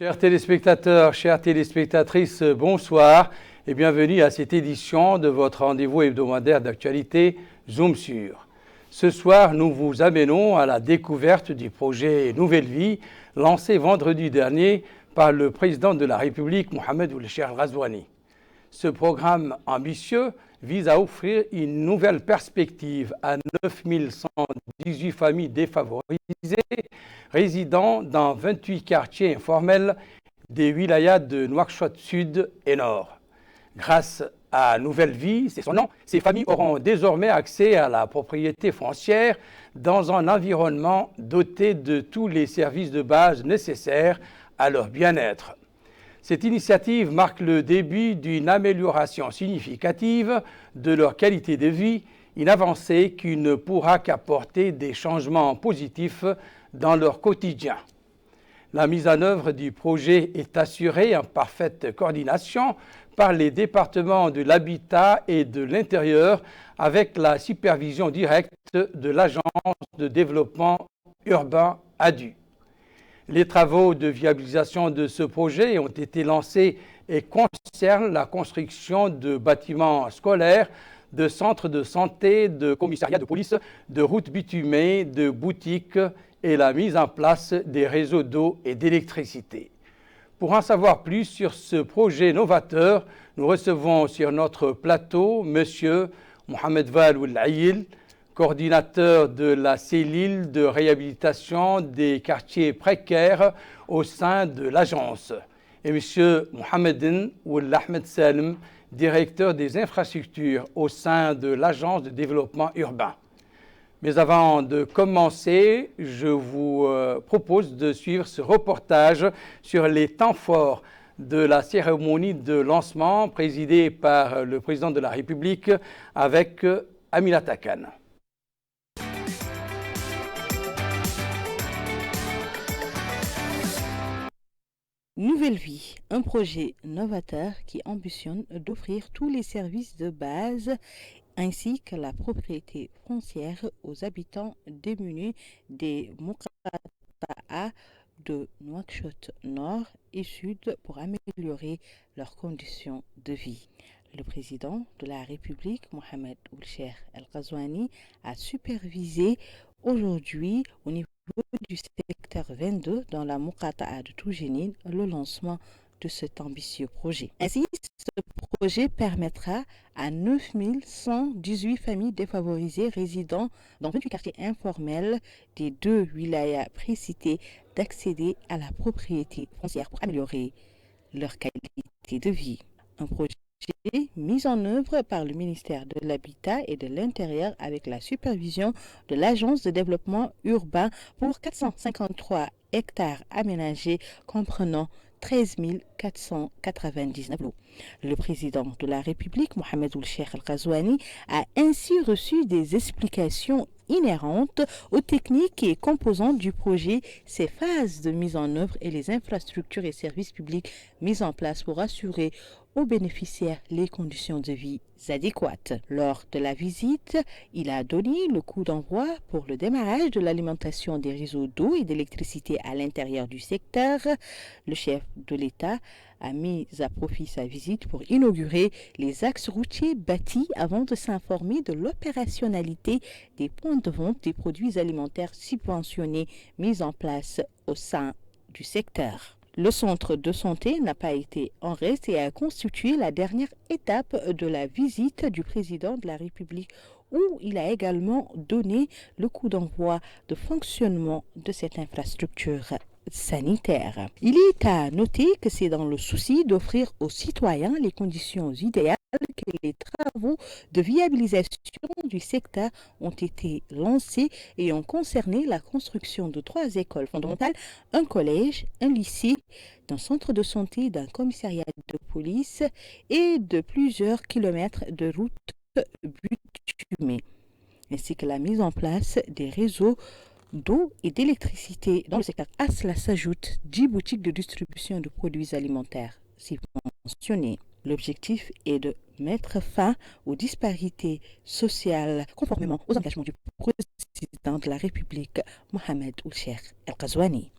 Chers téléspectateurs, chères téléspectatrices, bonsoir et bienvenue à cette édition de votre rendez-vous hebdomadaire d'actualité Zoom sur. Ce soir, nous vous amenons à la découverte du projet Nouvelle Vie lancé vendredi dernier par le président de la République, Mohamed Ould Cheikh Ghazouani. Ce programme ambitieux vise à offrir une nouvelle perspective à 9118 familles défavorisées résidant dans 28 quartiers informels des wilayas de Nouakchott Sud et Nord. Grâce à Nouvelle Vie, c'est son nom, ces familles auront désormais accès à la propriété foncière dans un environnement doté de tous les services de base nécessaires à leur bien-être. Cette initiative marque le début d'une amélioration significative de leur qualité de vie, une avancée qui ne pourra qu'apporter des changements positifs dans leur quotidien. La mise en œuvre du projet est assurée en parfaite coordination par les départements de l'habitat et de l'intérieur avec la supervision directe de l'Agence de développement urbain ADU. Les travaux de viabilisation de ce projet ont été lancés et concernent la construction de bâtiments scolaires, de centres de santé, de commissariats de police, de routes bitumées, de boutiques et la mise en place des réseaux d'eau et d'électricité. Pour en savoir plus sur ce projet novateur, nous recevons sur notre plateau M. Mohamed Val Ould-Aïl, coordinateur de la cellule de réhabilitation des quartiers précaires au sein de l'agence, et M. Mohamed Ould Ahmed Salem, directeur des infrastructures au sein de l'agence de développement urbain. Mais avant de commencer, je vous propose de suivre ce reportage sur les temps forts de la cérémonie de lancement présidée par le président de la République avec Aminata Kane. Nouvelle Vie, un projet novateur qui ambitionne d'offrir tous les services de base ainsi que la propriété foncière aux habitants démunis des Moukhata'a de Nouakchott Nord et Sud pour améliorer leurs conditions de vie. Le président de la République, Mohamed Ould Cheikh Ghazouani, a supervisé aujourd'hui au niveau du secteur 22 dans la Moukhata'a de Toujénine le lancement de cet ambitieux projet. Ainsi, ce projet permettra à 9118 familles défavorisées résidant dans 28 quartiers informels des deux wilayas précités d'accéder à la propriété foncière pour améliorer leur qualité de vie. Un projet mis en œuvre par le ministère de l'Habitat et de l'Intérieur avec la supervision de l'Agence de développement urbain pour 453 hectares aménagés comprenant 13 499 lots. Le président de la République, Mohamed Ould Cheikh Ghazouani, a ainsi reçu des explications inhérentes aux techniques et composantes du projet, ses phases de mise en œuvre et les infrastructures et services publics mis en place pour assurer aux bénéficiaires les conditions de vie adéquates. Lors de la visite, il a donné le coup d'envoi pour le démarrage de l'alimentation des réseaux d'eau et d'électricité à l'intérieur du secteur. Le chef de l'État a mis à profit sa visite pour inaugurer les axes routiers bâtis avant de s'informer de l'opérationnalité des points de vente des produits alimentaires subventionnés mis en place au sein du secteur. Le centre de santé n'a pas été en reste et a constitué la dernière étape de la visite du président de la République où il a également donné le coup d'envoi de fonctionnement de cette infrastructure sanitaire. Il est à noter que c'est dans le souci d'offrir aux citoyens les conditions idéales que les travaux de viabilisation du secteur ont été lancés et ont concerné la construction de 3 écoles fondamentales, un collège, un lycée, d'un centre de santé, d'un commissariat de police et de plusieurs kilomètres de routes bitumées, ainsi que la mise en place des réseaux d'eau et d'électricité dans le secteur. À cela s'ajoutent 10 boutiques de distribution de produits alimentaires subventionnés. L'objectif est de mettre fin aux disparités sociales conformément aux engagements du président de la République, Mohamed Ould Cheikh Ghazouani.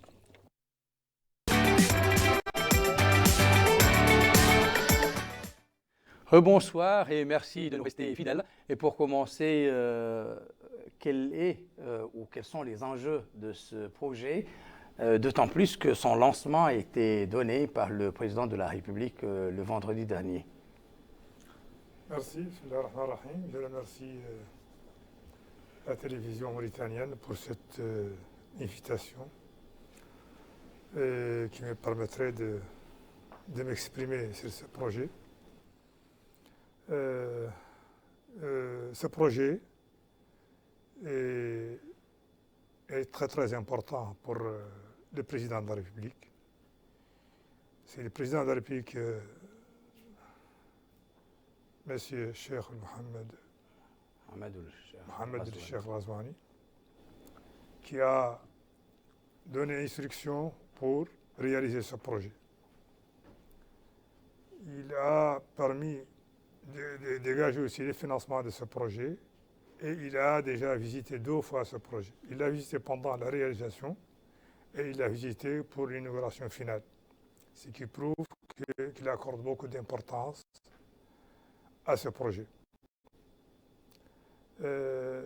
Rebonsoir et merci de nous rester fidèles. Et pour commencer, quels sont les enjeux de ce projet, d'autant plus que son lancement a été donné par le président de la République le vendredi dernier. Merci, je remercie la télévision mauritanienne pour cette invitation qui me permettrait de m'exprimer sur ce projet. Ce projet est très très important pour le président de la République. C'est le président de la République, Monsieur Cheikh Mohamed El-Cheikh Ghazouani, qui a donné instruction pour réaliser ce projet. Il a permis de dégager aussi les financements de ce projet et il a déjà visité 2 fois ce projet. Il l'a visité pendant la réalisation et il l'a visité pour l'inauguration finale, ce qui prouve qu'il accorde beaucoup d'importance à ce projet. Je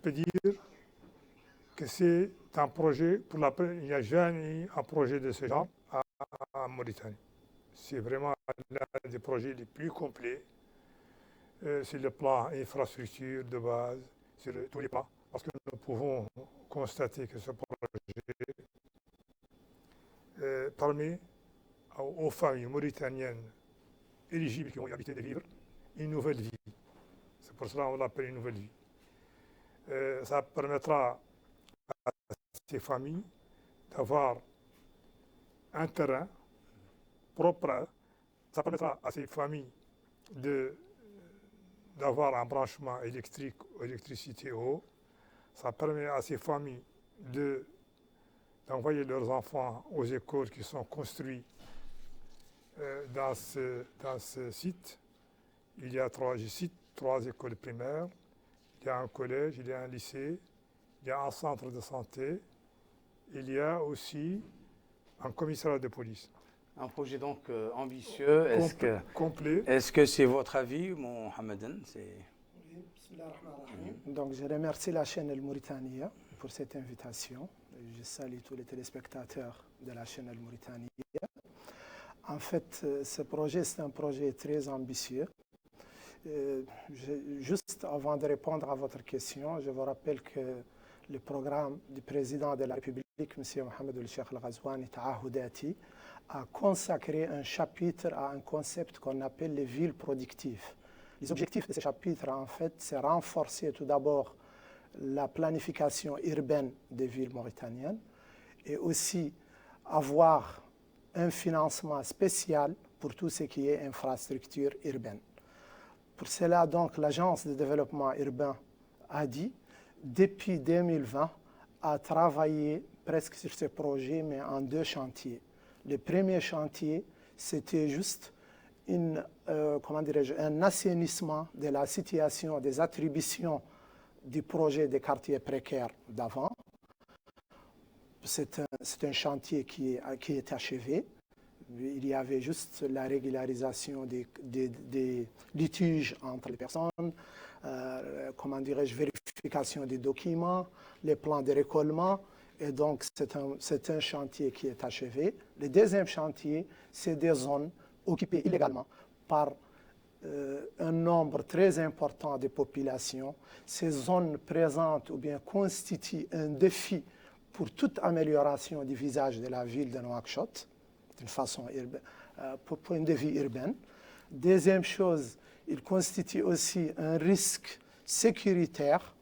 peux dire que c'est un projet, il n'y a jamais eu un projet de ce genre en Mauritanie. C'est vraiment l'un des projets les plus complets sur le plan infrastructure de base, sur tous les plans, parce que nous pouvons constater que ce projet permet aux familles mauritaniennes éligibles qui ont habité de vivre une nouvelle vie. C'est pour cela qu'on l'appelle une nouvelle vie. Ça permettra à ces familles d'avoir un terrain propre. Ça permettra à ces familles d'avoir un branchement électrique, électricité eau. Ça permet à ces familles d'envoyer leurs enfants aux écoles qui sont construites dans ce site. Il y a 3 écoles primaires, il y a un collège, il y a un lycée, il y a un centre de santé, il y a aussi un commissariat de police. Un projet donc ambitieux. Complet. Est-ce que c'est votre avis, Mohamedan? Donc je remercie la chaîne El Mauritania pour cette invitation. Je salue tous les téléspectateurs de la chaîne El Mauritania. En fait, ce projet, c'est un projet très ambitieux. Juste avant de répondre à votre question, je vous rappelle que le programme du président de la République, M. Mohamed El-Cheikh Ghazouani Tahahoudati, a consacré un chapitre à un concept qu'on appelle les villes productives. Les objectifs de ce chapitre, en fait, c'est renforcer tout d'abord la planification urbaine des villes mauritaniennes et aussi avoir un financement spécial pour tout ce qui est infrastructure urbaine. Pour cela, donc, l'Agence de développement urbain ADI, depuis 2020, a travaillé presque sur ce projet, mais en 2 chantiers. Le premier chantier, c'était juste un assainissement de la situation des attributions du projet des quartiers précaires d'avant. C'est un chantier qui est achevé. Il y avait juste la régularisation des litiges entre les personnes, vérification des documents, les plans de récollement. Et donc, c'est un chantier qui est achevé. Le deuxième chantier, c'est des zones occupées illégalement par un nombre très important de populations. Ces zones présentent ou bien constituent un défi pour toute amélioration du visage de la ville de Nouakchott, d'une façon urbaine, pour point de vue urbain. Deuxième chose, il constitue aussi un risque sécuritaire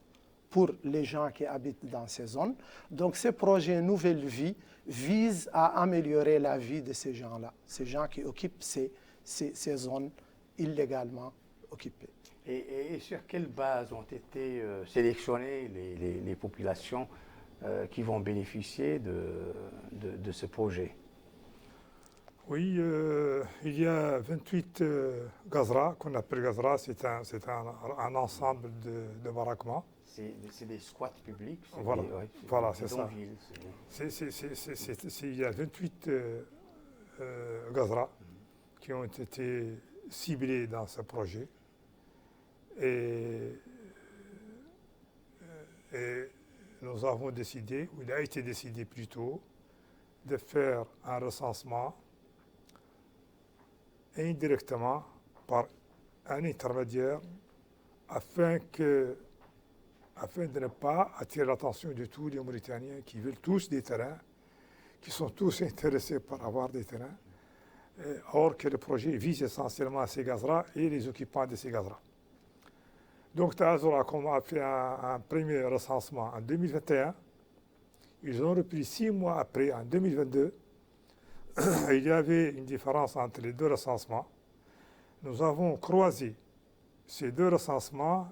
pour les gens qui habitent dans ces zones. Donc, ce projet Nouvelle Vie vise à améliorer la vie de ces gens-là, ces gens qui occupent ces zones illégalement occupées. Et sur quelle base ont été sélectionnées les populations qui vont bénéficier de ce projet? Oui, il y a 28 Gazra, qu'on appelle Gazra, c'est un ensemble de baraquements. C'est des squats publics. Voilà, c'est ça. Il y a 28 Gazra qui ont été ciblés dans ce projet. Et nous avons décidé, ou il a été décidé plutôt, de faire un recensement indirectement par un intermédiaire afin de ne pas attirer l'attention de tous les Mauritaniens qui veulent tous des terrains, qui sont tous intéressés par avoir des terrains, or que le projet vise essentiellement Ségazra et les occupants de Ségazra. Donc Taazour a fait un premier recensement en 2021. Ils ont repris 6 mois après, en 2022. Il y avait une différence entre les deux recensements. Nous avons croisé ces deux recensements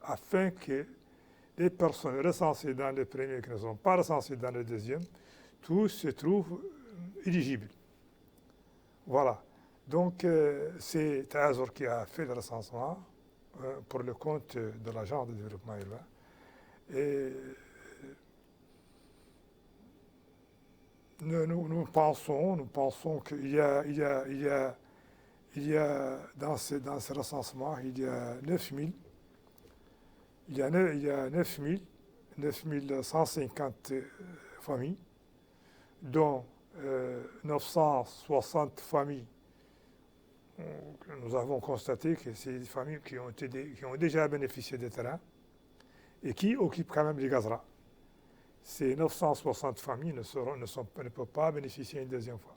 afin que les personnes recensées dans le premier qui ne sont pas recensées dans le deuxième, tous se trouvent éligibles. Voilà. Donc c'est Taazour qui a fait le recensement pour le compte de l'Agence de développement urbain. Et nous pensons qu'il y a dans ce recensement, il y a 9150 familles, dont 960 familles. Nous avons constaté que c'est des familles qui ont déjà bénéficié des terrains et qui occupent quand même les Gazra. Ces 960 familles ne peuvent pas bénéficier une deuxième fois.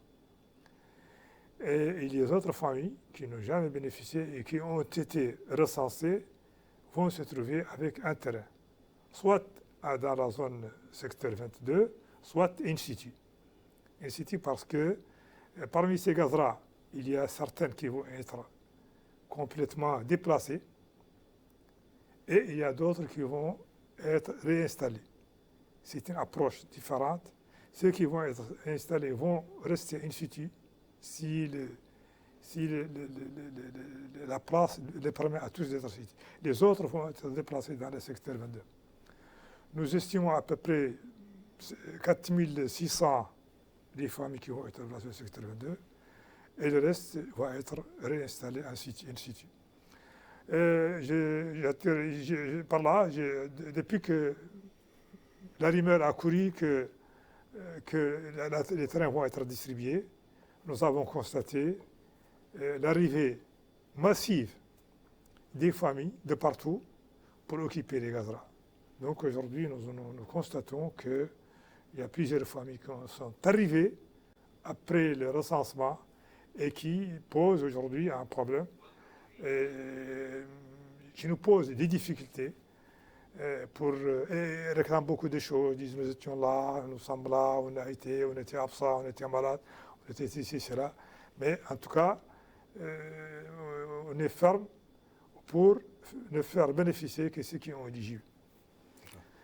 Et les autres familles qui n'ont jamais bénéficié et qui ont été recensées vont se trouver avec un terrain, soit dans la zone secteur 22, soit in situ. In situ parce que parmi ces Gazra, il y a certaines qui vont être complètement déplacées et il y a d'autres qui vont être réinstallées. C'est une approche différente. Ceux qui vont être installés vont rester in situ si la place les permet à tous d'être in situ. Les autres vont être déplacés dans le secteur 22. Nous estimons à peu près 4600 les familles qui vont être déplacées dans le secteur 22. Et le reste va être réinstallé in situ. Par là, depuis que la rumeur a couru que les terrains vont être distribués, nous avons constaté l'arrivée massive des familles de partout pour occuper les Gazra. Donc aujourd'hui, nous constatons qu'il y a plusieurs familles qui sont arrivées après le recensement et qui pose aujourd'hui un problème, qui nous pose des difficultés et réclament beaucoup de choses, disent nous étions là, nous sommes là, on était absent, on était malade, on était ici, cela. Mais en tout cas, on est ferme pour ne faire bénéficier que ceux qui ont éligible.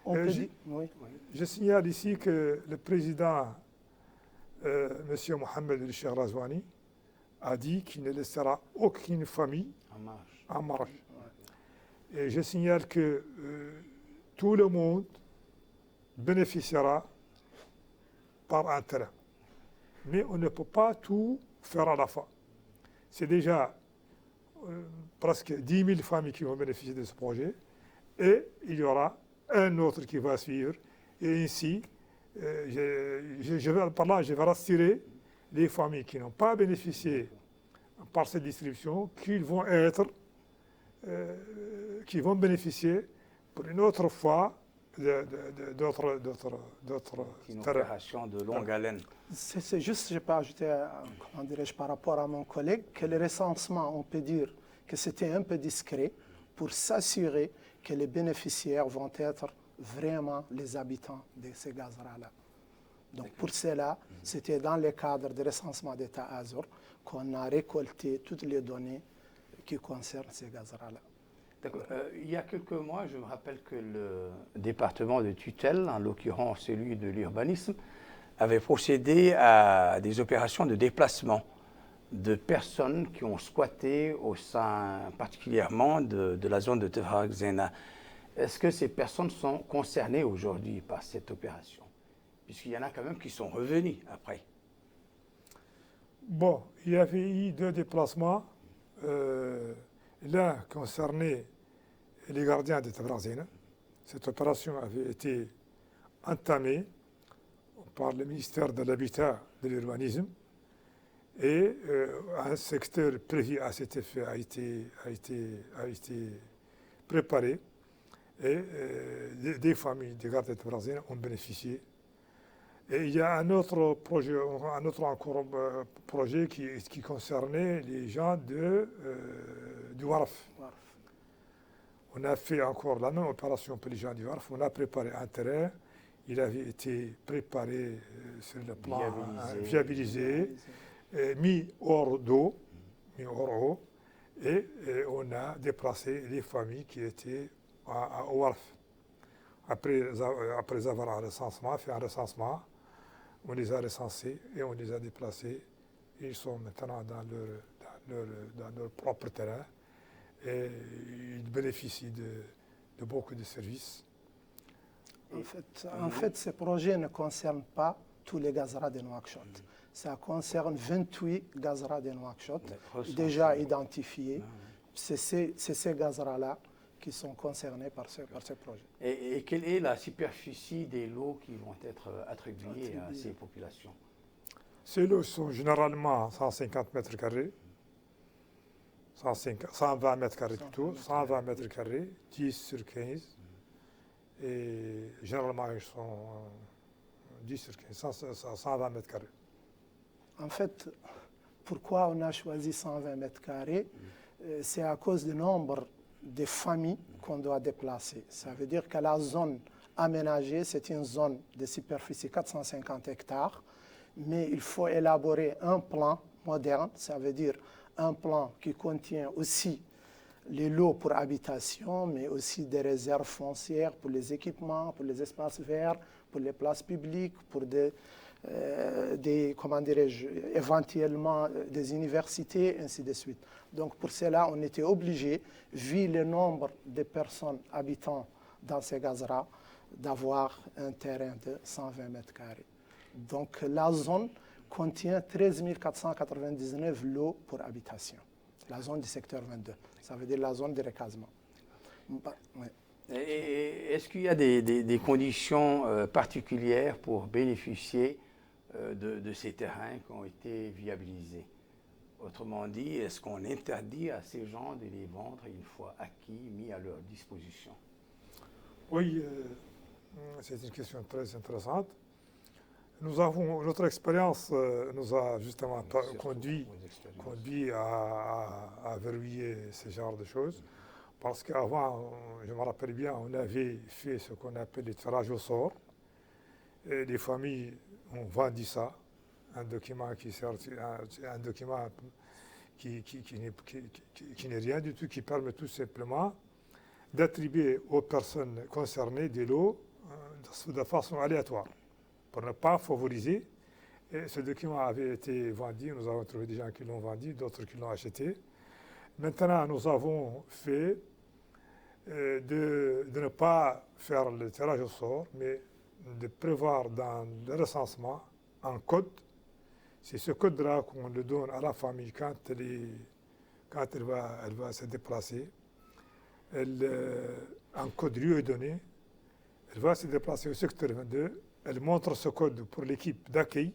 Je signale ici que le président, M. Mohamed El Cheikh Razouani, a dit qu'il ne laissera aucune famille en marge. Et je signale que tout le monde bénéficiera par un terrain. Mais on ne peut pas tout faire à la fois. C'est déjà presque 10 000 familles qui vont bénéficier de ce projet et il y aura un autre qui va suivre. Et ainsi, par là, je vais rassurer les familles qui n'ont pas bénéficié par cette distribution, qui vont bénéficier pour une autre fois d'autres opérations de longue haleine. C'est juste, je peux ajouter, par rapport à mon collègue, que le recensement, on peut dire que c'était un peu discret pour s'assurer que les bénéficiaires vont être vraiment les habitants de ces Gazra-là. Donc pour cela, c'était dans le cadre du recensement d'État Azur qu'on a récolté toutes les données qui concernent ces Gazra-là. D'accord. Il y a quelques mois, je me rappelle que le département de tutelle, en l'occurrence celui de l'urbanisme, avait procédé à des opérations de déplacement de personnes qui ont squatté au sein particulièrement de la zone de Tefrak Zena. Est-ce que ces personnes sont concernées aujourd'hui par cette opération? Puisqu'il y en a quand même qui sont revenus après. Bon, il y avait eu 2 déplacements L'un concernait les gardiens de Tebrazine. Cette opération avait été entamée par le ministère de l'Habitat et de l'Urbanisme et un secteur prévu à cet effet a été préparé et des familles de gardiens de Tebrazine ont bénéficié. Et il y a un autre projet qui concernait les gens du Warf. On a fait encore la même opération pour les gens du Warf. On a préparé un terrain. Il avait été préparé sur le plan viabilisé, mis hors d'eau, et on a déplacé les familles qui étaient au Warf. Après avoir fait un recensement, on les a recensés et on les a déplacés. Ils sont maintenant dans leur propre terrain et ils bénéficient de beaucoup de services. En fait, ce projet ne concerne pas tous les Gazra de Nouakchott. Ça concerne 28 Gazra de Nouakchott déjà identifiés. C'est ces Gazra-là qui sont concernés par ce projet. Et quelle est la superficie des lots qui vont être attribués à ces populations? Ces lots sont généralement 150 mètres carrés, 120 mètres carrés plutôt, 120 mètres carrés, 10 sur 15. Et généralement, ils sont 10 sur 15, 120 mètres carrés. En fait, pourquoi on a choisi 120 mètres carrés? C'est à cause du nombre de familles qu'on doit déplacer. Ça veut dire que la zone aménagée, c'est une zone de superficie 450 hectares, mais il faut élaborer un plan moderne, ça veut dire un plan qui contient aussi les lots pour habitation, mais aussi des réserves foncières pour les équipements, pour les espaces verts, pour les places publiques, pour comment dirais-je, éventuellement des universités, ainsi de suite. Donc pour cela, on était obligé, vu le nombre de personnes habitant dans ces gazras, d'avoir un terrain de 120 mètres carrés. Donc la zone contient 13 499 lots pour habitation, la zone du secteur 22. Ça veut dire la zone de recasement. Ouais. Est-ce qu'il y a des conditions particulières pour bénéficier de ces terrains qui ont été viabilisés? Autrement dit, est-ce qu'on interdit à ces gens de les vendre une fois acquis, mis à leur disposition? Oui, c'est une question très intéressante. Notre expérience nous a justement conduit à verrouiller ce genre de choses. Parce qu'avant, je me rappelle bien, on avait fait ce qu'on appelle le tirage au sort. Et les familles ont vendu ça, un document qui n'est rien du tout, qui permet tout simplement d'attribuer aux personnes concernées des lots de façon aléatoire, pour ne pas favoriser. Et ce document avait été vendu, nous avons trouvé des gens qui l'ont vendu, d'autres qui l'ont acheté. Maintenant, nous avons fait de ne pas faire le tirage au sort, mais de prévoir dans le recensement un code. C'est ce code-là qu'on le donne à la famille quand elle va se déplacer. Un code lui est donné. Elle va se déplacer au secteur 22. Elle montre ce code pour l'équipe d'accueil.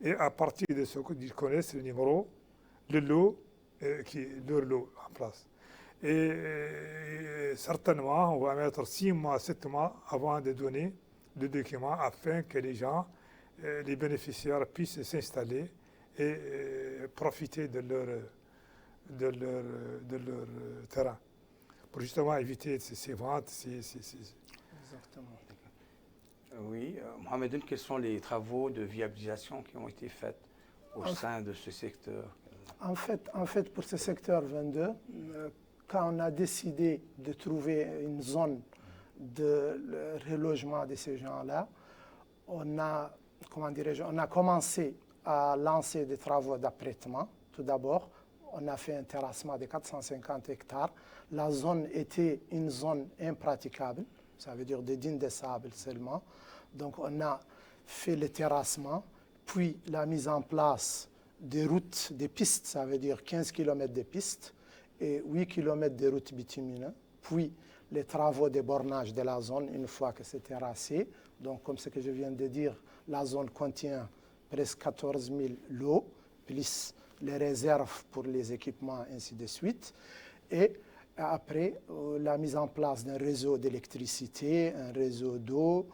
Et à partir de ce code, ils connaissent le numéro, le lot, leur lot en place. Et certainement, on va mettre 6 mois, 7 mois avant de donner le document afin que les gens, les bénéficiaires puissent s'installer et profiter de leur terrain. Pour justement éviter ces ventes. Exactement. Oui, Mohamedoune, quels sont les travaux de viabilisation qui ont été faits au sein de ce secteur? En fait, pour ce secteur 22, quand on a décidé de trouver une zone de relogement de ces gens-là, on a commencé à lancer des travaux d'apprêtement. Tout d'abord, on a fait un terrassement de 450 hectares. La zone était une zone impraticable, ça veut dire des dunes de sable seulement. Donc on a fait le terrassement, puis la mise en place des routes, des pistes, ça veut dire 15 km de pistes et 8 km de routes bitumineuses, puis les travaux de bornage de la zone une fois que c'est terrassé. Donc, comme ce que je viens de dire, la zone contient presque 14 000 lots, plus les réserves pour les équipements, ainsi de suite. Et après, la mise en place d'un réseau d'électricité, un réseau d'eau,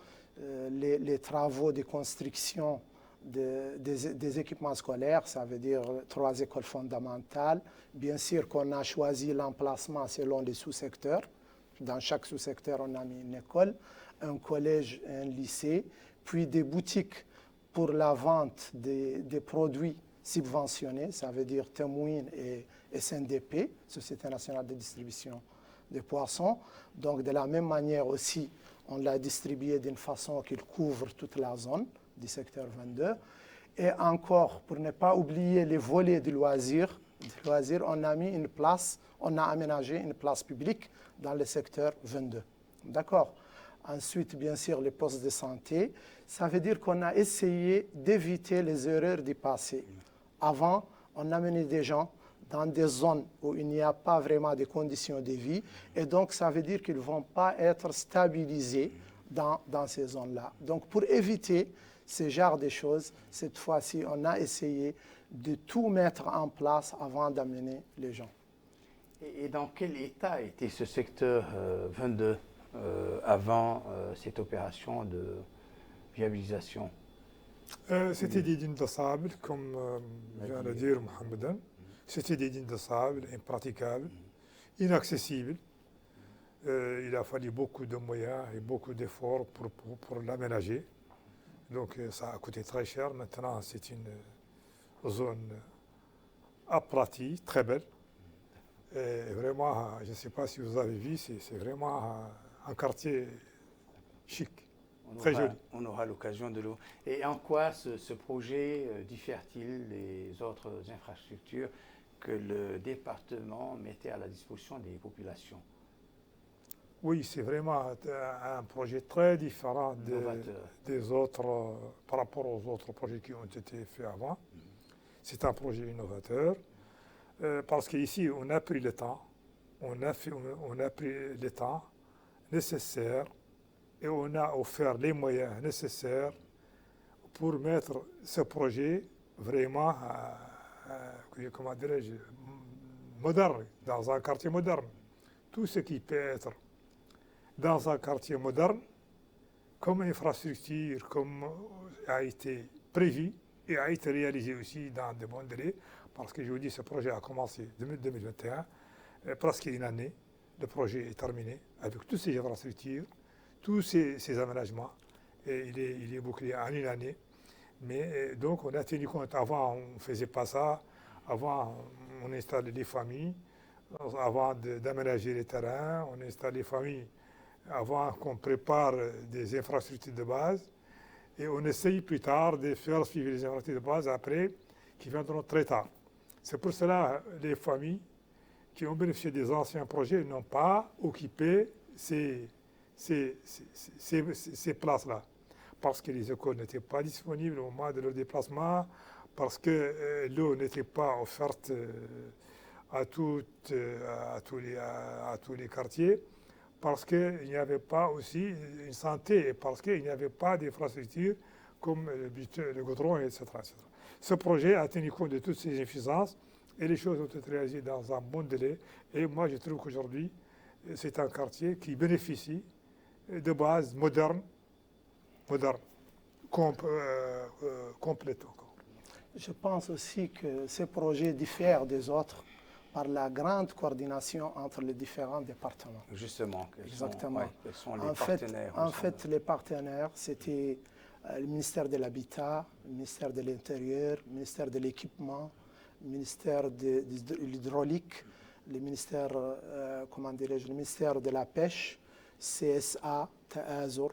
les travaux de construction des équipements scolaires, ça veut dire 3 écoles fondamentales. Bien sûr qu'on a choisi l'emplacement selon les sous-secteurs. Dans chaque sous-secteur, on a mis une école, un collège, un lycée, puis des boutiques pour la vente des produits subventionnés, ça veut dire Temouin et SNDP, Société nationale de distribution des poissons. Donc de la même manière aussi, on l'a distribué d'une façon qu'il couvre toute la zone du secteur 22. Et encore, pour ne pas oublier les volets du loisir, on a mis une place, on a aménagé une place publique dans le secteur 22. D'accord? Ensuite, bien sûr, les postes de santé. Ça veut dire qu'on a essayé d'éviter les erreurs du passé. Avant, on amenait des gens dans des zones où il n'y a pas vraiment de conditions de vie. Et donc, ça veut dire qu'ils ne vont pas être stabilisés dans ces zones-là. Donc, pour éviter ce genre de choses, cette fois-ci, on a essayé de tout mettre en place avant d'amener les gens. Et dans quel état était ce secteur 22 avant cette opération de viabilisation? C'était des dunes de sable, comme vient de dire Mohamedan. C'était des dunes de sable impraticables, inaccessibles. Il a fallu beaucoup de moyens et beaucoup d'efforts pour l'aménager. Donc ça a coûté très cher. Maintenant, c'est une zone aplatie, très belle. Et vraiment, je ne sais pas si vous avez vu, c'est vraiment un quartier chic, très joli. On aura l'occasion de le... Et en quoi ce projet diffère-t-il des autres infrastructures que le département mettait à la disposition des populations? Oui, c'est vraiment un projet très différent des autres, par rapport aux autres projets qui ont été faits avant. C'est un projet innovateur, parce qu'ici, on a pris le temps, on a pris le temps nécessaire et on a offert les moyens nécessaires pour mettre ce projet vraiment, comment dirais-je, moderne, dans un quartier moderne. Tout ce qui peut être dans un quartier moderne, comme infrastructure, comme a été prévu et a été réalisé aussi dans de bons délais, parce que je vous dis, ce projet a commencé en 2021, presque une année. Le projet est terminé avec toutes ces infrastructures, tous ces aménagements, et il est bouclé en une année. Mais donc on a tenu compte, avant on ne faisait pas ça, avant on installait des familles, avant d'aménager les terrains, on installe les familles avant qu'on prépare des infrastructures de base, et on essaye plus tard de faire suivre les infrastructures de base après, qui viendront très tard. C'est pour cela que les familles qui ont bénéficié des anciens projets n'ont pas occupé ces places-là, parce que les écoles n'étaient pas disponibles au moment de leur déplacement, parce que l'eau n'était pas offerte à tous les quartiers, parce qu'il n'y avait pas aussi une santé, et parce qu'il n'y avait pas d'infrastructures comme le goudron, etc., etc. Ce projet a tenu compte de toutes ces insuffisances et les choses ont été réalisées dans un bon délai. Et moi, je trouve qu'aujourd'hui, c'est un quartier qui bénéficie de bases modernes, complètes encore. Je pense aussi que ces projets diffèrent des autres par la grande coordination entre les différents départements. Justement, quels sont les partenaires? En fait, les partenaires, c'était le ministère de l'Habitat, le ministère de l'Intérieur, le ministère de l'Équipement, le ministère de l'Hydraulique, le ministère, le ministère de la Pêche, CSA, TAZUR,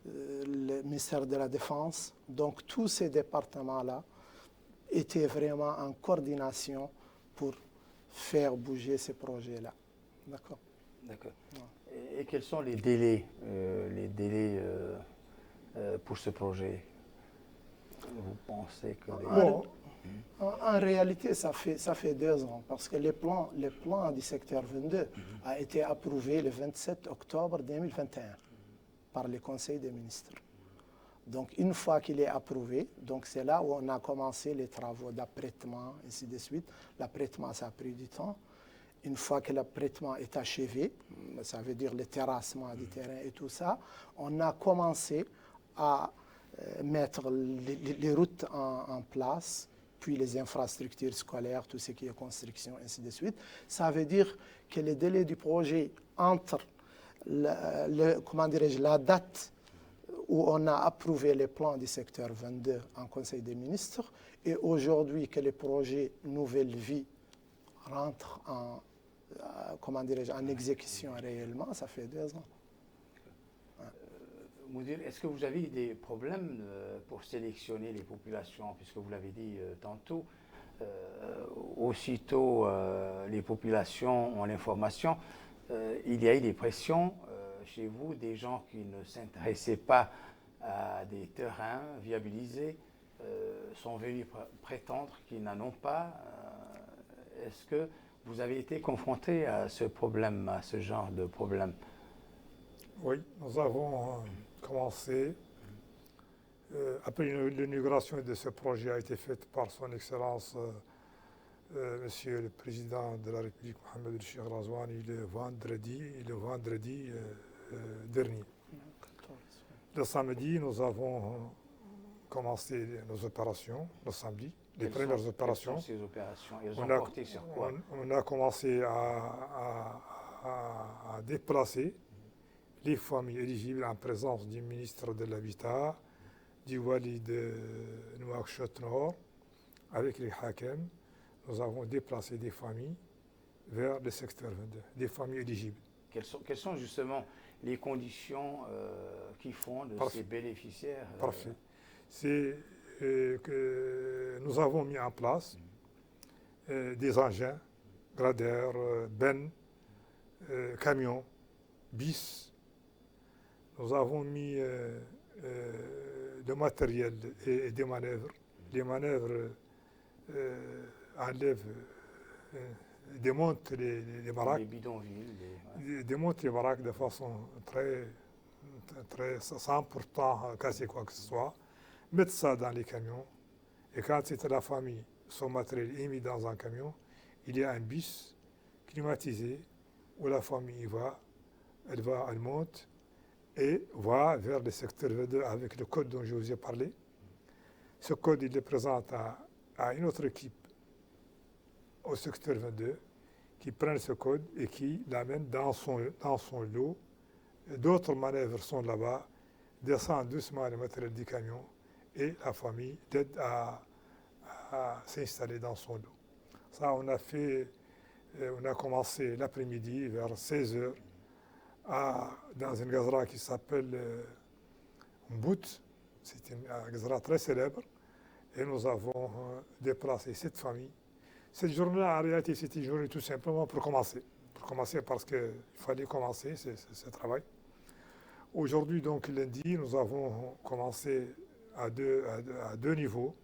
le ministère de la Défense. Donc, tous ces départements-là étaient vraiment en coordination pour faire bouger ces projets-là. D'accord. D'accord. Ouais. Et quels sont les délais, pour ce projet? Vous pensez que En réalité, ça fait 2 ans, parce que les plans du secteur 22 a été approuvé le 27 octobre 2021 par le Conseil des ministres. Donc, une fois qu'il est approuvé, donc c'est là où on a commencé les travaux d'apprêtement, ainsi de suite. L'apprêtement, ça a pris du temps. Une fois que l'apprêtement est achevé, ça veut dire le terrassement du terrain et tout ça, on a commencé à mettre les routes en place, puis les infrastructures scolaires, tout ce qui est construction, ainsi de suite. Ça veut dire que le délai du projet entre la date où on a approuvé les plans du secteur 22 en Conseil des ministres et aujourd'hui que le projet Nouvelle Vie rentre en exécution réellement, ça fait 2 ans. Moudir, est-ce que vous avez des problèmes pour sélectionner les populations, puisque vous l'avez dit tantôt, aussitôt les populations ont l'information, il y a eu des pressions chez vous, des gens qui ne s'intéressaient pas à des terrains viabilisés sont venus prétendre qu'ils n'en ont pas. Est-ce que vous avez été confronté à ce problème, à ce genre de problème? Oui, nous avons commencé, après l'inauguration de ce projet a été faite par son Excellence Monsieur le Président de la République, Mohamed El-Cheikh Razouani, le vendredi dernier. Le samedi, nous avons commencé nos opérations, le samedi, les premières opérations. Quelles sont ces opérations? Elles ont porté sur quoi? On a commencé à déplacer les familles éligibles en présence du ministre de l'Habitat, du Wali de Nouakchott Nord, avec les Hakem. Nous avons déplacé des familles vers le secteur 22, des familles éligibles. Quelles sont justement les conditions qui font de ces bénéficiaires? Parfait. C'est que nous avons mis en place des engins, gradeurs, bennes, camions, bis. Nous avons mis le matériel et des manœuvres. Les manœuvres enlèvent, démontent les baraques. Les bidonvilles. Démontent les baraques de façon sans pourtant casser quoi que ce soit. Mettre ça dans les camions. Et quand c'est la famille, son matériel est mis dans un camion, il y a un bus climatisé où la famille y va, elle monte et va vers le secteur 22 avec le code dont je vous ai parlé. Ce code, il le présente à une autre équipe au secteur 22 qui prennent ce code et qui l'amènent dans son lot. D'autres manœuvres sont là-bas, descendent doucement le matériel du camion et la famille l'aide à s'installer dans son lot. Ça, on a commencé l'après-midi vers 16h dans une gazra qui s'appelle Mbout. C'est une gazra très célèbre. Et nous avons déplacé cette famille. Cette journée-là, en réalité, c'était une journée tout simplement pour commencer. Pour commencer parce qu'il fallait commencer ce travail. Aujourd'hui, donc lundi, nous avons commencé à deux niveaux.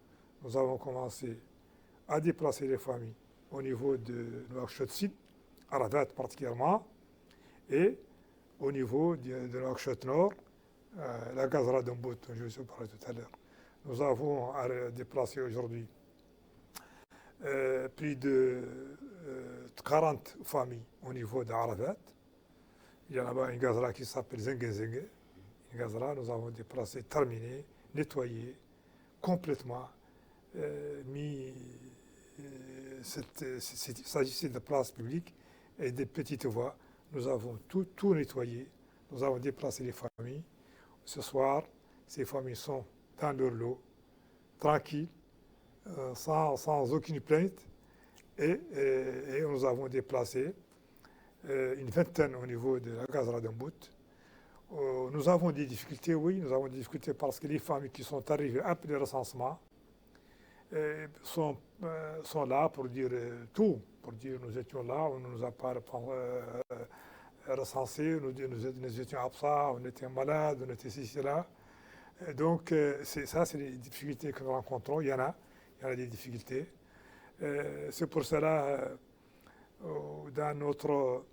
Nous avons commencé à déplacer les familles au niveau de Nouakchott Sud, à Rabat particulièrement, et au niveau de Nouakchott Nord, la gazra d'Mbout, dont je vous ai parlé tout à l'heure. Nous avons déplacé aujourd'hui plus de 40 familles au niveau d'Arabat. Il y a là-bas une gazra qui s'appelle Zengue. Une gazra, nous avons déplacé, terminé, nettoyé complètement, il s'agissait de places publiques et des petites voies. Nous avons tout nettoyé. Nous avons déplacé les familles. Ce soir, ces familles sont dans leur lot, tranquilles, sans aucune plainte. Et nous avons déplacé une vingtaine au niveau de la gazra d'Mbout. Nous avons des difficultés, oui, nous avons des difficultés parce que les familles qui sont arrivées après le recensement sont là pour dire tout, pour dire nous étions là, on ne nous a pas recensés, nous étions absents, on était malades, on était ici, là. Donc c'est les difficultés que nous rencontrons. Il y en il y a des difficultés. C'est pour cela, dans notre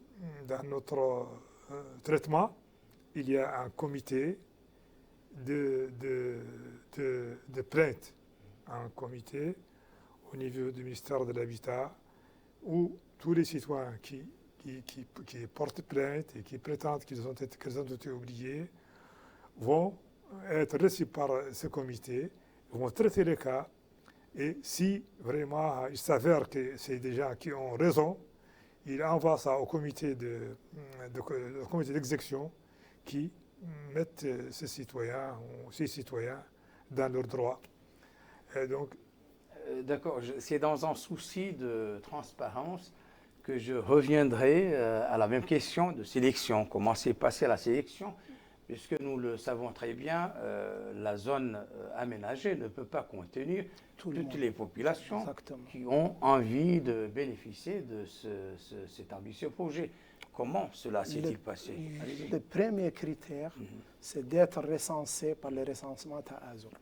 traitement, il y a un comité de plainte, un comité au niveau du ministère de l'Habitat où tous les citoyens qui portent plainte et qui prétendent qu'ils ont été oubliés vont être reçus par ce comité, vont traiter les cas et si vraiment il s'avère que c'est des gens qui ont raison, il envoie ça au comité d'exécution qui mettent ces citoyens ou ces citoyens dans leurs droits. Et donc, d'accord, c'est dans un souci de transparence que je reviendrai à la même question de sélection. Comment s'est passée la sélection? Puisque nous le savons très bien, la zone aménagée ne peut pas contenir toutes les populations qui ont envie de bénéficier de cet ambitieux projet. Comment cela s'est-il passé? Le premier critère, c'est d'être recensé par le recensement Ta'azur.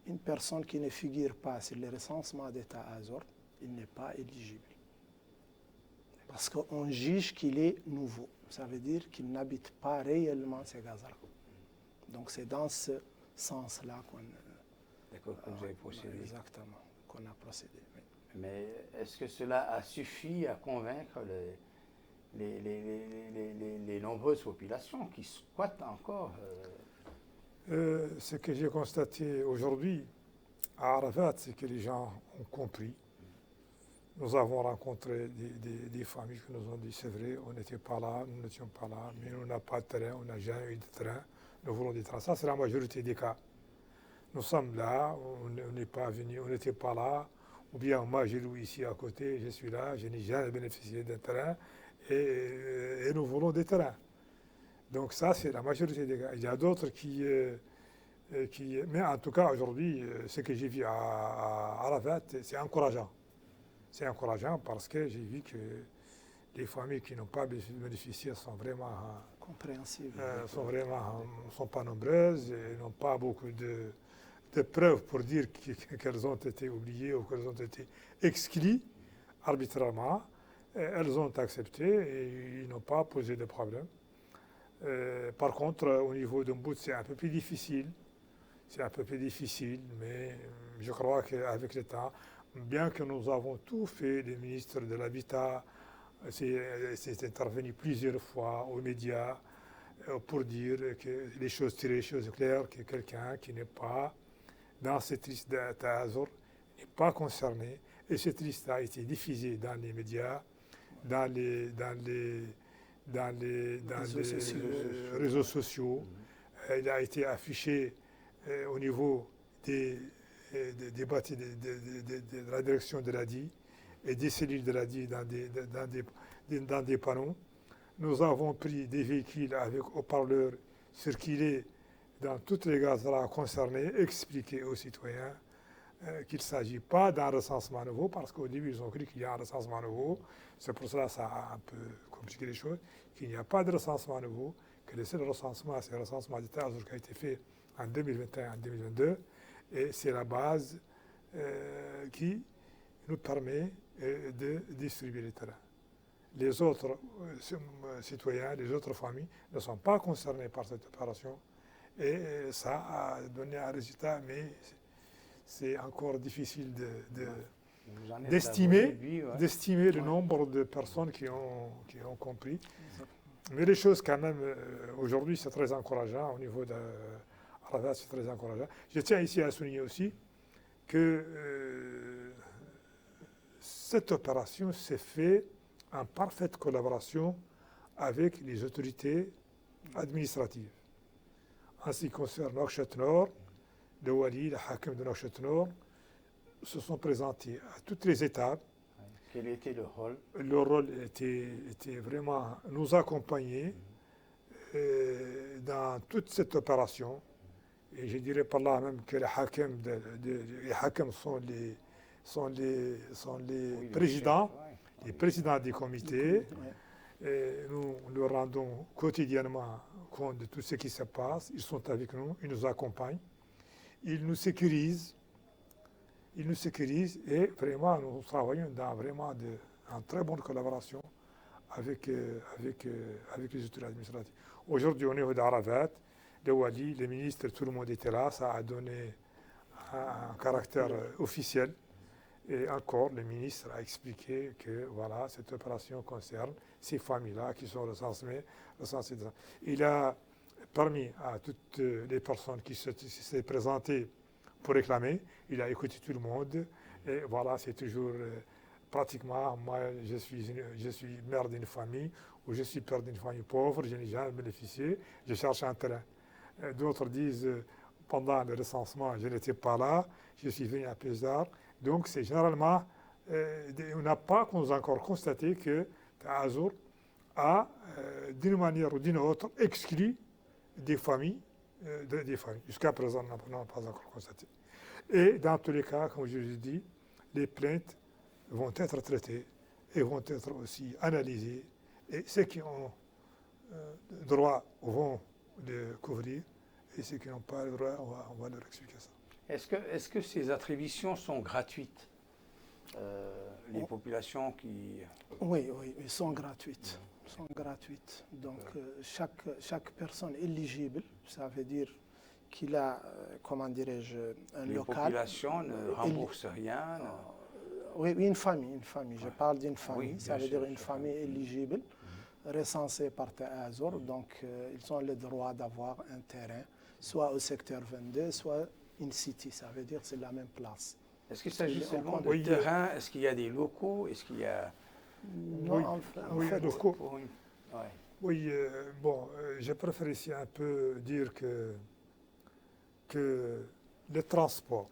Une personne qui ne figure pas sur le recensement de Ta'azur, il n'est pas éligible. Parce qu'on juge qu'il est nouveau. Ça veut dire qu'il n'habite pas réellement ces gazara. Donc c'est dans ce sens-là qu'on vous avez procédé. Exactement, qu'on a procédé. Oui. Mais est-ce que cela a suffi à convaincre les nombreuses populations qui squattent encore Ce que j'ai constaté aujourd'hui à Arafat, c'est que les gens ont compris. Nous avons rencontré des familles qui nous ont dit, c'est vrai, on n'était pas là, nous n'étions pas là, mais on n'a pas de terrain, on n'a jamais eu de terrain, nous voulons des terrains. Ça, c'est la majorité des cas. Nous sommes là, on n'est pas venu, on n'était pas là, ou bien moi j'ai loué ici à côté, je suis là, je n'ai jamais bénéficié d'un terrain, et nous voulons des terrains. Donc ça, c'est la majorité des cas. Il y a d'autres qui... Mais en tout cas, aujourd'hui, ce que j'ai vu à Arafat, c'est encourageant. C'est encourageant parce que j'ai vu que les familles qui n'ont pas bénéficié sont vraiment compréhensibles, sont pas nombreuses et n'ont pas beaucoup de preuves pour dire qu'elles ont été oubliées ou qu'elles ont été exclues arbitrairement. Elles ont accepté et ils n'ont pas posé de problème. Par contre, au niveau d'un bout, c'est un peu plus difficile. C'est un peu plus difficile, mais je crois qu'avec le temps, bien que nous avons tout fait, les ministres de l'Habitat, c'est intervenu plusieurs fois aux médias pour dire que les choses claires, que quelqu'un qui n'est pas dans cette liste d'Azur n'est pas concerné. Et cette liste a été diffusée dans les médias, dans les réseaux sociaux. Elle a été affichée au niveau de la direction de l'ADI et des cellules de l'ADI dans des panneaux. Nous avons pris des véhicules avec haut-parleurs circuler dans toutes les gazeras concernées, expliquer aux citoyens qu'il ne s'agit pas d'un recensement nouveau, parce qu'au début, ils ont cru qu'il y a un recensement nouveau. C'est pour cela que ça a un peu compliqué les choses, qu'il n'y a pas de recensement nouveau, que le seul recensement, c'est le recensement d'État qui a été fait en 2021 en 2022, et c'est la base qui nous permet de distribuer les terrains. Les autres citoyens, les autres familles ne sont pas concernés par cette opération, et ça a donné un résultat, mais c'est encore difficile d'estimer le nombre de personnes qui ont compris. Mais les choses, quand même, aujourd'hui, c'est très encourageant au niveau de Arafat, c'est très encourageant. Je tiens ici à souligner aussi que cette opération s'est faite en parfaite collaboration avec les autorités administratives. En ce qui concerne Nouakchott Nord, le Wali, le Hakim de Nouakchott Nord se sont présentés à toutes les étapes. Quel était le rôle? Le rôle était vraiment nous accompagner dans toute cette opération. Et je dirais par là même que les Hakim sont les présidents, les présidents des comités. Et nous leur rendons quotidiennement compte de tout ce qui se passe. Ils sont avec nous, ils nous accompagnent, ils nous sécurisent. il nous sécurise et vraiment nous travaillons en très bonne collaboration avec les autorités administratives. Aujourd'hui, au niveau d'Arafat, le Wali, les ministres, tout le monde était là, ça a donné un caractère officiel. Et encore, le ministre a expliqué que voilà, cette opération concerne ces familles-là qui sont recensées. Il a permis à toutes les personnes qui s'est présentées pour réclamer, il a écouté tout le monde. Et voilà, c'est toujours pratiquement, moi je suis mère d'une famille ou je suis père d'une famille pauvre, je n'ai jamais bénéficié, je cherche un terrain. D'autres disent, pendant le recensement, je n'étais pas là, je suis venu à Pesar. Donc c'est généralement, on n'a pas encore constaté que Azur a, d'une manière ou d'une autre, exclu des familles. Jusqu'à présent, on n'a pas encore constaté. Et dans tous les cas, comme je l'ai dit, les plaintes vont être traitées et vont être aussi analysées. Et ceux qui ont droit vont le couvrir et ceux qui n'ont pas le droit, on va leur expliquer ça. Est-ce que ces attributions sont gratuites les populations qui... Oui, elles sont gratuites. Donc, chaque personne éligible, ça veut dire qu'il a, comment dirais-je, un local. Les populations ne remboursent rien. Oui, une famille. Je parle d'une famille. Oui, ça veut sûr, dire une famille éligible, recensée par Azur. Donc, ils ont le droit d'avoir un terrain, soit au secteur 22, soit in city. Ça veut dire que c'est la même place. Est-ce qu'il s'agit seulement de terrain? Est-ce qu'il y a des locaux? Est-ce qu'il y a... Non, en fait, locaux. Ouais. Oui, je préfère ici un peu dire que le transport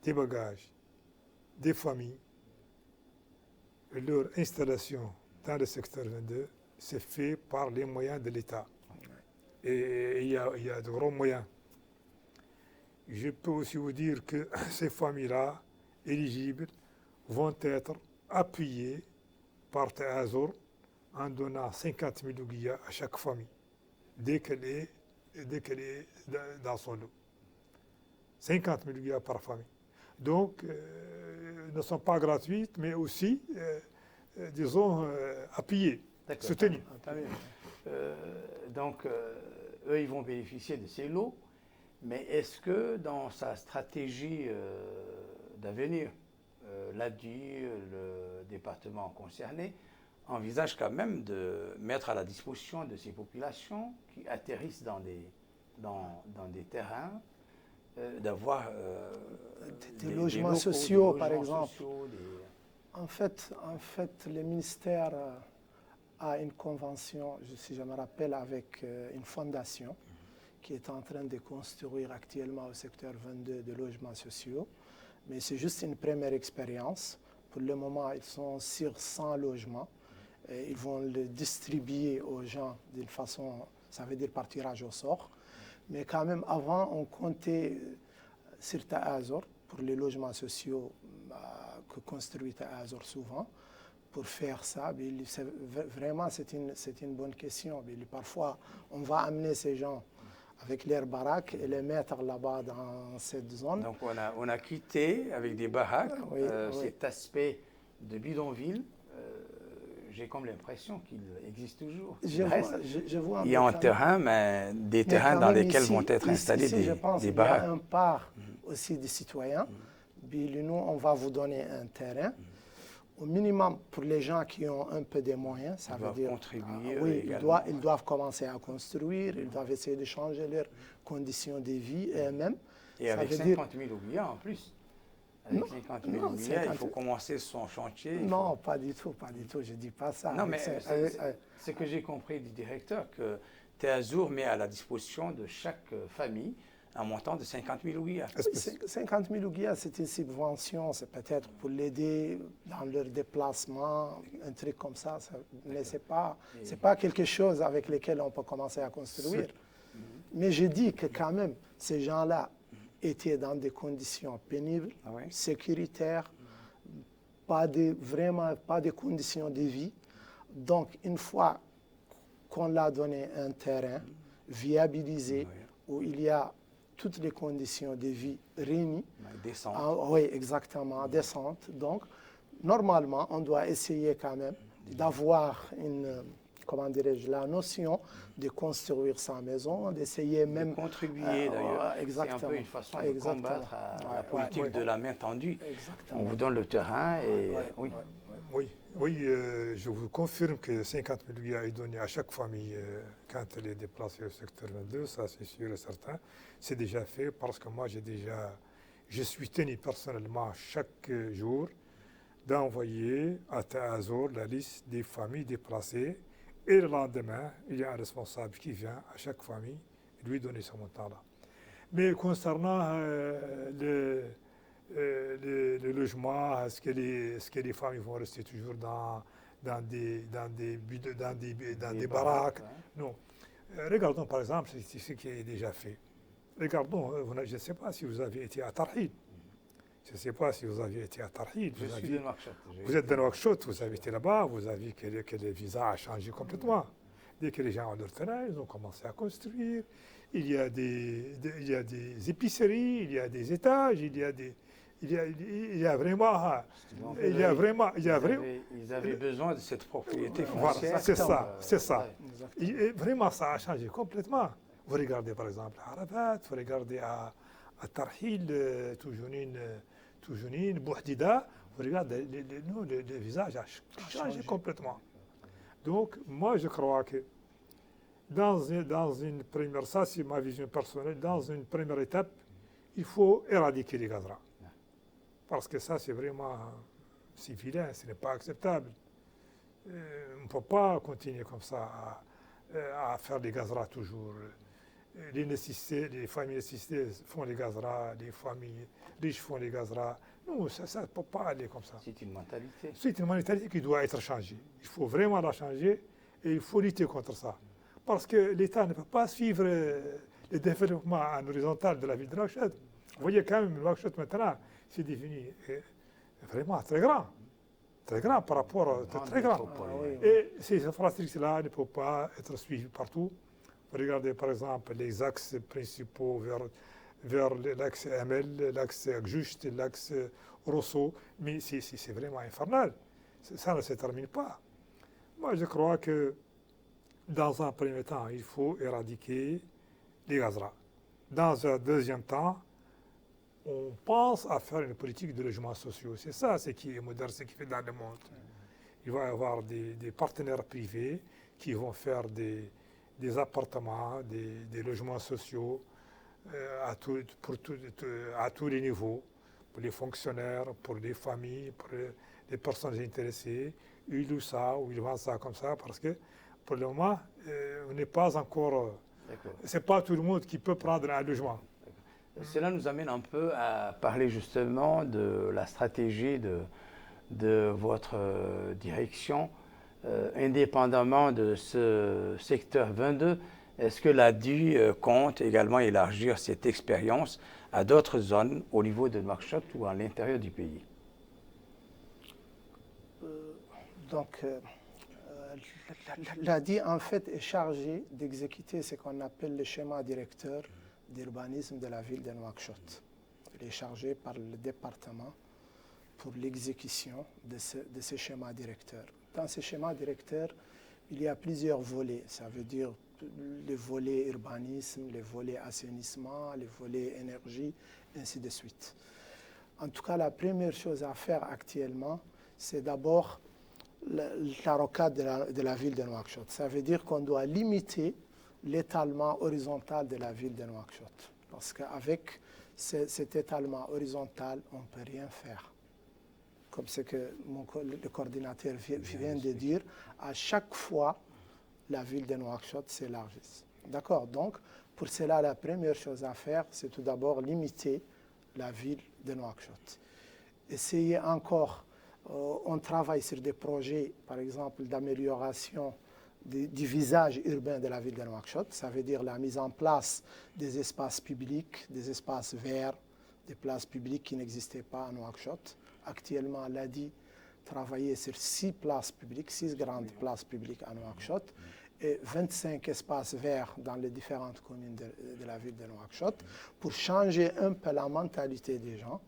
des bagages, des familles, leur installation dans le secteur 22, c'est fait par les moyens de l'État. Et il y a de gros moyens. Je peux aussi vous dire que ces familles-là, éligibles, vont être appuyées par Azur en donnant 50 000 ouguiyas à chaque famille, dès qu'elle est dans son lot. 50 000 ouguiyas par famille. Donc, ne sont pas gratuites, mais aussi, disons, appuyées, soutenues. Donc, eux, ils vont bénéficier de ces lots, mais est-ce que dans sa stratégie d'avenir, l'ADI, le département concerné, envisage quand même de mettre à la disposition de ces populations qui atterrissent dans des terrains, d'avoir des logements locaux, sociaux, des par logements exemple. sociaux, En fait, le ministère a une convention, si je me rappelle, avec une fondation qui est en train de construire actuellement au secteur 22 de logements sociaux. Mais c'est juste une première expérience. Pour le moment, ils sont sur 100 logements. Et ils vont le distribuer aux gens d'une façon, ça veut dire par tirage au sort. Mais quand même, avant, on comptait sur Azur pour les logements sociaux que construit Azur souvent. Pour faire ça, vraiment, c'est une bonne question. Parfois, on va amener ces gens avec leurs baraques et les mettre là-bas dans cette zone. Donc on a quitté avec des baraques cet aspect de bidonville. J'ai comme l'impression qu'il existe toujours. Je vois il y a un terrain, mais des terrains dans lesquels vont être installés des baraques. Il y a un part aussi des citoyens. Nous, on va vous donner un terrain. Au minimum, pour les gens qui ont un peu de moyens, ça veut dire contribuer ils doivent commencer à construire, ils doivent essayer de changer leurs conditions de vie eux-mêmes. Et avec 50 000 oubliés en plus. Avec 50 000 oubliés, il faut commencer son chantier. Non, pas du tout, je ne dis pas ça. Non, mais ce que j'ai compris du directeur, que Azur met à la disposition de chaque famille un montant de 50 000 ouguiyas. 50 000 ouguiyas, c'est une subvention, c'est peut-être pour l'aider dans leur déplacement, un truc comme ça, mais ce n'est pas quelque chose avec lequel on peut commencer à construire. Mais je dis que quand même, ces gens-là étaient dans des conditions pénibles, sécuritaires, vraiment pas de conditions de vie. Donc, une fois qu'on leur a donné un terrain viabilisé, où il y a toutes les conditions de vie réunies. Décente. Oui, exactement, décentes. Donc, normalement, on doit essayer quand même d'avoir comment dirais-je, la notion de construire sa maison, d'essayer même... De contribuer d'ailleurs. Exactement. C'est un peu une façon de combattre la politique de la main tendue. Exactement. On vous donne le terrain et... Oui, je vous confirme que 50 000 louis est donné à chaque famille quand elle est déplacée au secteur 22, ça c'est sûr et certain. C'est déjà fait parce que moi je suis tenu personnellement chaque jour d'envoyer à Azor la liste des familles déplacées et le lendemain, il y a un responsable qui vient à chaque famille lui donner ce montant-là. Mais concernant le logement, est-ce que les familles vont rester toujours dans des baraques? Non. Regardons par exemple ce qui est déjà fait. Regardons, je ne sais pas si vous avez été à Tarhil. Je ne sais pas si vous avez été à Tarhil. Vous êtes de Nouakchott, vous avez été là-bas, vous avez vu que le visa a changé complètement. Dès que les gens ont leur terrain, ils ont commencé à construire. Il y a des épiceries, il y a des étages, il y a vraiment... Ils avaient besoin de cette propriété foncière. Voilà, c'est ça. Vraiment, ça a changé complètement. Vous regardez par exemple à Rabat, vous regardez à Tarhil, Toujounine, Bouhdida, vous regardez, le visage a changé complètement. Donc, moi, je crois que dans une première, ça c'est ma vision personnelle, dans une première étape, il faut éradiquer les gazras. Parce que ça, c'est vraiment si vilain, ce n'est pas acceptable. On ne peut pas continuer comme ça à faire des gazras toujours. Les familles nécessitées font les gazras, les familles riches font les gazras. Non, ça ne peut pas aller comme ça. C'est une mentalité. C'est une mentalité qui doit être changée. Il faut vraiment la changer et il faut lutter contre ça. Parce que l'État ne peut pas suivre le développement en horizontal de la ville de Nouakchott. Vous voyez quand même, Nouakchott maintenant, c'est devenu vraiment très grand. Très grand par rapport à très grand. Et ces infrastructures-là ne peuvent pas être suivies partout. Regardez par exemple les axes principaux vers l'axe ML, l'axe Juste, l'axe Rosso, mais c'est vraiment infernal. Ça ne se termine pas. Moi, je crois que dans un premier temps, il faut éradiquer les gazras. Dans un deuxième temps, on pense à faire une politique de logements sociaux. C'est ça ce qui est moderne, ce qui fait dans le monde. Il va y avoir des partenaires privés qui vont faire des appartements, des logements sociaux à tous les niveaux, pour les fonctionnaires, pour les familles, pour les personnes intéressées. Ils louent ça ou ils vendent ça comme ça parce que pour le moment, on n'est pas encore... C'est pas tout le monde qui peut prendre un logement. Cela nous amène un peu à parler justement de la stratégie de votre direction. Indépendamment de ce secteur 22, est-ce que l'ADU compte également élargir cette expérience à d'autres zones au niveau de Nouakchott ou à l'intérieur du pays? L'ADI en fait est chargé d'exécuter ce qu'on appelle le schéma directeur d'urbanisme de la ville de Nouakchott. Il est chargé par le département pour l'exécution de ce schéma directeur. Dans ce schéma directeur, il y a plusieurs volets. Ça veut dire les volets urbanisme, les volets assainissement, les volets énergie, ainsi de suite. En tout cas, la première chose à faire actuellement, c'est d'abord la rocade de la ville de Nouakchott. Ça veut dire qu'on doit limiter l'étalement horizontal de la ville de Nouakchott. Parce qu'avec cet étalement horizontal, on ne peut rien faire. Comme ce que le coordinateur vient de dire, à chaque fois, la ville de Nouakchott s'élargit. D'accord? Donc, pour cela, la première chose à faire, c'est tout d'abord limiter la ville de Nouakchott. Essayer encore, on travaille sur des projets, par exemple, d'amélioration du visage urbain de la ville de Nouakchott. Ça veut dire la mise en place des espaces publics, des espaces verts, des places publiques qui n'existaient pas à Nouakchott. Actuellement, l'ADI travaillait sur 6 places publiques, 6 grandes places publiques à Nouakchott. et 25 espaces verts dans les différentes communes de la ville de Nouakchott pour changer un peu la mentalité des gens,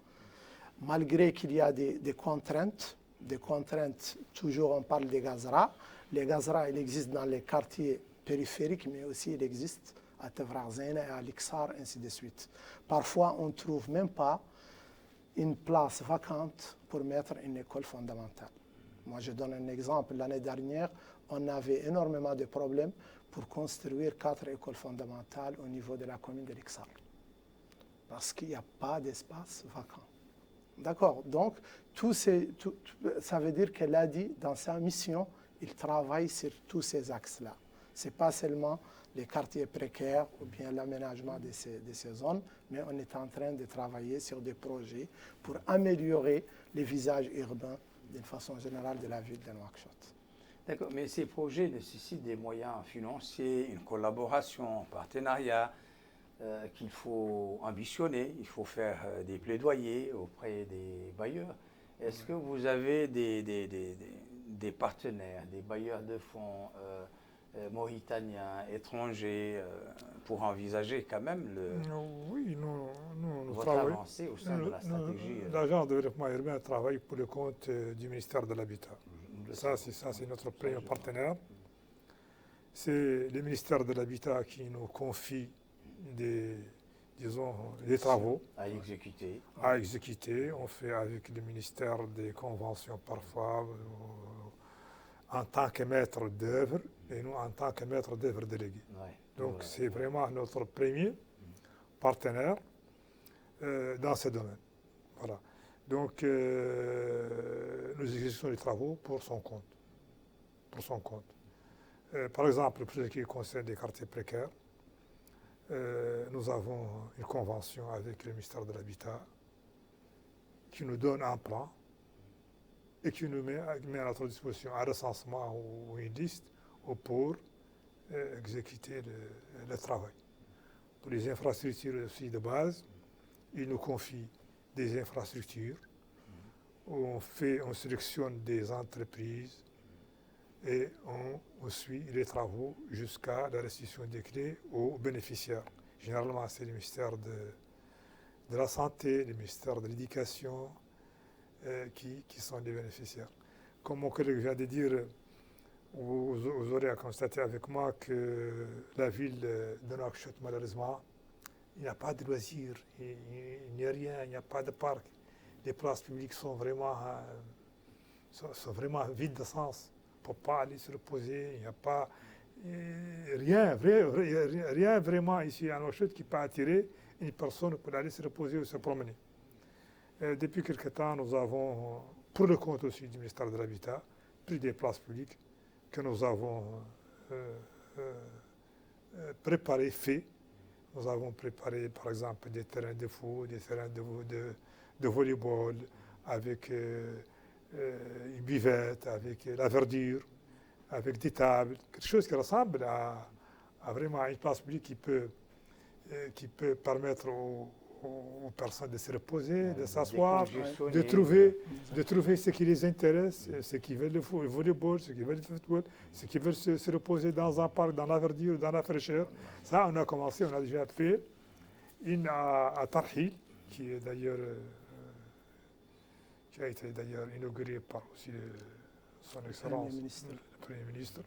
malgré qu'il y a des contraintes. Des contraintes, toujours on parle des gazras. Les gazras, il existe dans les quartiers périphériques, mais aussi il existe à Tevrarzena et à Lixar, ainsi de suite. Parfois, on ne trouve même pas une place vacante pour mettre une école fondamentale. Moi, je donne un exemple. L'année dernière, on avait énormément de problèmes pour construire 4 écoles fondamentales au niveau de la commune de Lixar. Parce qu'il n'y a pas d'espace vacant. D'accord. Donc, ça veut dire qu'elle a dit, dans sa mission, il travaille sur tous ces axes-là. Ce n'est pas seulement les quartiers précaires ou bien l'aménagement de ces zones, mais on est en train de travailler sur des projets pour améliorer les visages urbains d'une façon générale de la ville de Nouakchott. D'accord, mais ces projets nécessitent des moyens financiers, une collaboration, un partenariat qu'il faut ambitionner, il faut faire des plaidoyers auprès des bailleurs. Est-ce que vous avez des partenaires, des bailleurs de fonds mauritaniens, étrangers, pour envisager quand même Oui, nous votre travaillons. avancée au sein de la stratégie L'agence de développement urbain travaille pour le compte du ministère de l'Habitat. Ça, c'est notre premier partenaire. C'est le ministère de l'Habitat qui nous confie des travaux à exécuter. On fait avec le ministère des conventions parfois en tant que maître d'œuvre et nous en tant que maître d'œuvre délégué. Ouais, Donc voilà. c'est vraiment notre premier partenaire dans ce domaine. Voilà. Donc nous exécutons les travaux pour son compte. Par exemple, pour ce qui concerne les quartiers précaires, nous avons une convention avec le ministère de l'Habitat qui nous donne un plan et qui nous met à notre disposition un recensement ou une liste pour exécuter le travail. Pour les infrastructures aussi de base, il nous confie des infrastructures où on sélectionne des entreprises et on suit les travaux jusqu'à la restitution des clés aux bénéficiaires. Généralement, c'est le ministère de la Santé, le ministère de l'Éducation qui sont les bénéficiaires. Comme mon collègue vient de dire, vous aurez à constater avec moi que la ville de Nouakchott, malheureusement, il n'y a pas de loisirs, il n'y a rien, il n'y a pas de parc. Les places publiques sont vraiment vides de sens. On ne peut pas aller se reposer, il n'y a pas rien vraiment ici à Nouakchott qui peut attirer une personne pour aller se reposer ou se promener. Depuis quelque temps, nous avons, pour le compte aussi du ministère de l'Habitat, pris des places publiques que nous avons préparées, fait. Nous avons préparé, par exemple, des terrains de foot, des terrains de volleyball, avec une buvette, avec la verdure, avec des tables, quelque chose qui ressemble à vraiment une place publique qui peut permettre aux personnes de se reposer, de s'asseoir, de trouver ce qui les intéresse, ceux qui veulent le volleyball, ceux qui veulent le football, ceux qui veulent se reposer dans un parc, dans la verdure, dans la fraîcheur. Ça, on a commencé, on a déjà fait une à Tarhil, qui est d'ailleurs qui a été d'ailleurs inaugurée par aussi son Excellence, le Premier ministre.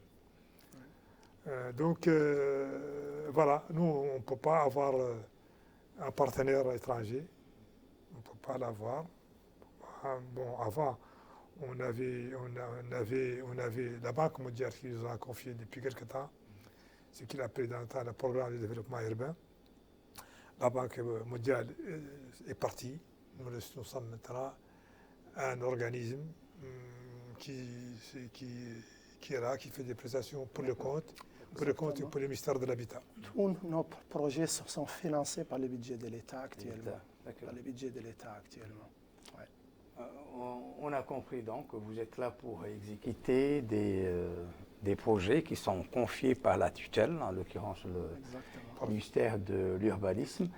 Donc voilà, nous, on ne peut pas avoir un partenaire étranger, on ne peut pas l'avoir. Bon, avant, on avait la Banque mondiale qui nous a confié depuis quelque temps, ce qu'il appelle dans le temps le programme de développement urbain. La Banque mondiale est partie, nous sommes maintenant un organisme qui est là, qui fait des prestations pour le compte et pour le ministère de l'Habitat. Tous nos projets sont financés par le budget de l'État actuellement. On a compris donc que vous êtes là pour exécuter des projets qui sont confiés par la tutelle, en l'occurrence le ministère de l'Urbanisme.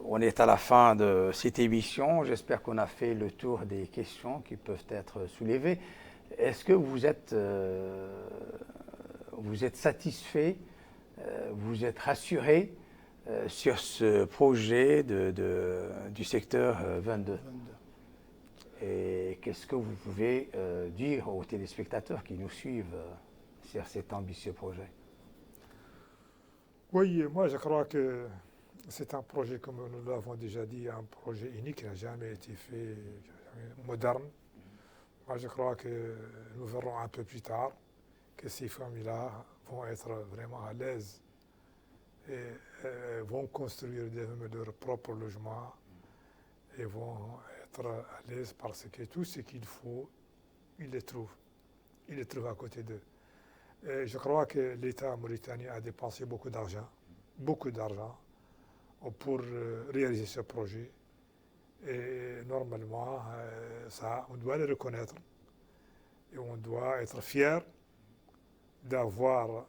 On est à la fin de cette émission. J'espère qu'on a fait le tour des questions qui peuvent être soulevées. Est-ce que vous êtes vous êtes satisfait, vous êtes rassuré sur ce projet du secteur 22. Et qu'est-ce que vous pouvez dire aux téléspectateurs qui nous suivent sur cet ambitieux projet? Oui, moi je crois que c'est un projet, comme nous l'avons déjà dit, un projet unique qui n'a jamais été fait, moderne. Moi je crois que nous verrons un peu plus tard que ces familles-là vont être vraiment à l'aise et vont construire leur propre logement et vont être à l'aise parce que tout ce qu'il faut, ils le trouvent. Ils le trouvent à côté d'eux. Et je crois que l'État mauritanien a dépensé beaucoup d'argent pour réaliser ce projet. Et normalement, ça, on doit le reconnaître et on doit être fier d'avoir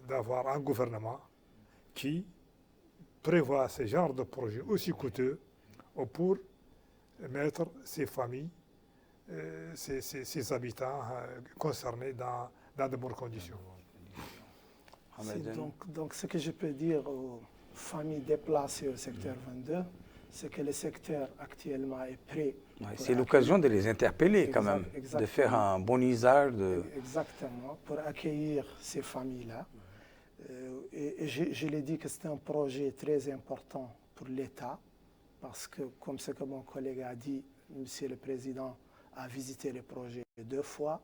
un gouvernement qui prévoit ce genre de projet aussi coûteux pour mettre ces familles, ces habitants concernés dans de bonnes conditions. Donc, ce que je peux dire aux familles déplacées au secteur 22, c'est que le secteur actuellement est prêt. C'est l'occasion de les interpeller quand même, de faire un bon usage. Exactement, pour accueillir ces familles-là. Et je l'ai dit que c'est un projet très important pour l'État, parce que, comme ce que mon collègue a dit, Monsieur le Président a visité le projet 2 fois.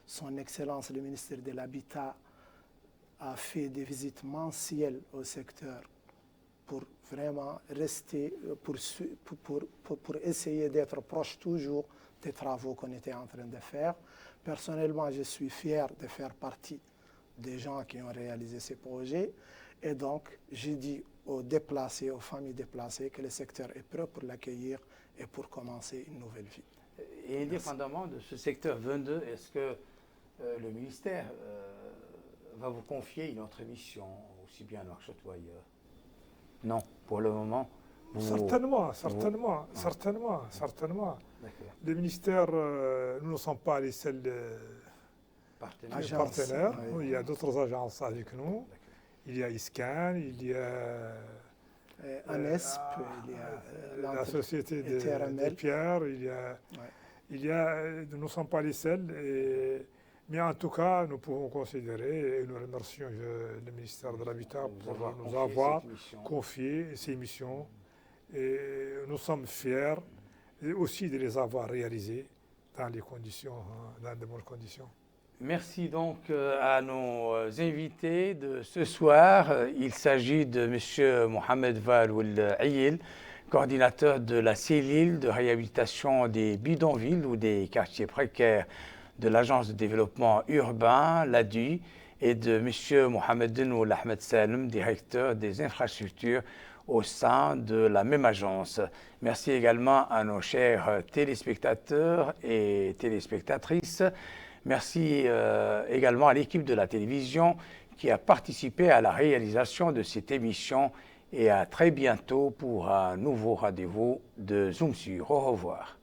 Son Excellence, le ministre de l'Habitat, a fait des visites mensuelles au secteur pour vraiment rester, pour essayer d'être proche toujours des travaux qu'on était en train de faire. Personnellement, je suis fier de faire partie des gens qui ont réalisé ces projets. Et donc, j'ai dit aux déplacés, aux familles déplacées, que le secteur est prêt pour l'accueillir et pour commencer une nouvelle vie. Et indépendamment de ce secteur 22, est-ce que le ministère va vous confier une autre mission, aussi bien à Nouakchott ou ailleurs? Non, pour le moment. Certainement. Le ministère, nous ne sommes pas les seuls partenaires. Oui, il y a d'autres agences avec nous. Il y a ISCAN, il y a ANESP, il y a la société de Pierre, nous ne sommes pas les seuls. Mais en tout cas, nous pouvons considérer, et nous remercions le ministère de l'Habitat pour nous avoir confié ces missions. Et nous sommes fiers et aussi de les avoir réalisées dans de bonnes conditions. Merci donc à nos invités de ce soir. Il s'agit de M. Mohamed Valoul Ayil, coordinateur de la cellule de réhabilitation des bidonvilles ou des quartiers précaires de l'Agence de développement urbain, l'ADU, et de M. Mohamed Denoul Ahmed Salem, directeur des infrastructures au sein de la même agence. Merci également à nos chers téléspectateurs et téléspectatrices. Merci également à l'équipe de la télévision qui a participé à la réalisation de cette émission et à très bientôt pour un nouveau rendez-vous de Zoom sur. Au revoir.